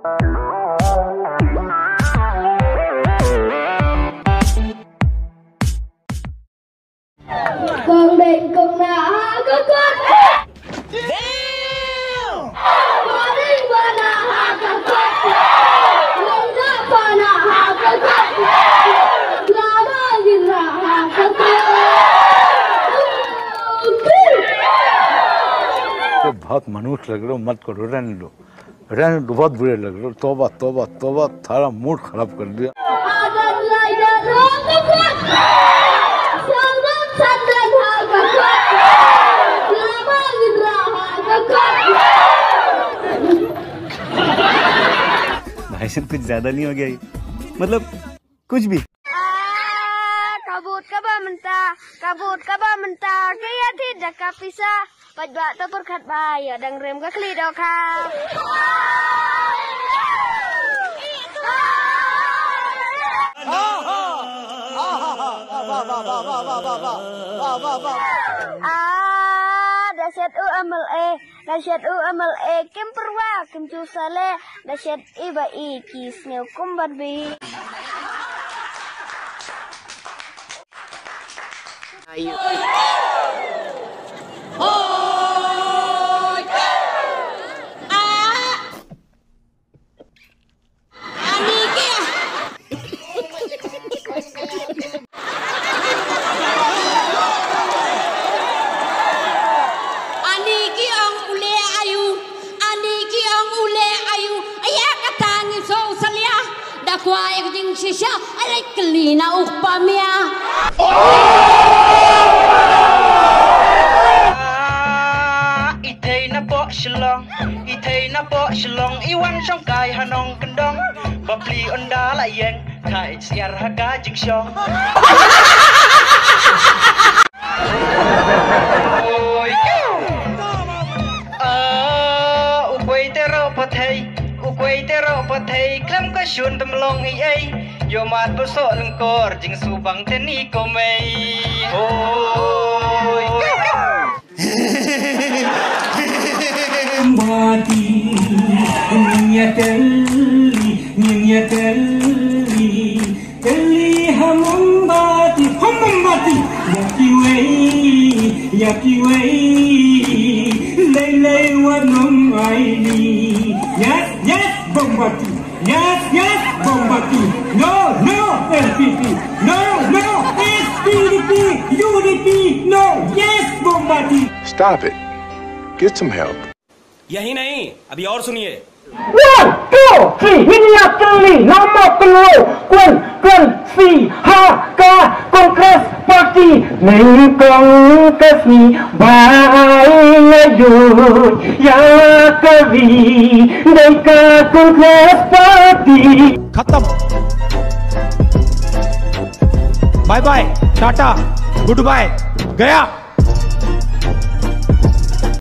Con định cùng nào có con có đi vào nào có con lòng đã vào nào có con là bao nhiêu nào có con तो बहुत मनुष्य लग रहे हो, मत करो, रहने दो बहुत बुरे लग रहे हो। तौबा तौबा तौबा, थारा मूड खराब कर दिया। भाई साहब कुछ ज्यादा नहीं हो गया ये? मतलब कुछ भी। kabut kaba mentah kaya tidak kapisa pajak tu perkat bahaya dan rem ke kelido kau dasyat amal kem perwa kem cusale dasyat iba ikis neu kumbat bi ayo Kuai kejing sisa, alai kelina upamia. Itay na po shilong, iwan siyang kay hanong kendong. Bapli onda layeng, kay siar haga jing siyong. Ukway tero patay klam ka shun tamlong ay yo mat puso ng kor jing subang teni ko may hoy mati niya telli hamon mati yaki way lay wanong aili. Yes, Bombati. Yes, Bombati. No, LPP. No, SPDP, UDP. No, yes, Bombati. Stop it. Get some help. यही नहीं, अभी और सुनिए। 1, 2, 3, Hindia Kelly, nama Kelly, Kun, Si, Ha, Ka, Kongres Parti, Neng Kongres ni, Bai Ngayut, Ya Kavi, Deka Kongres Parti. खत्म। Bye bye, tata, good bye, गया।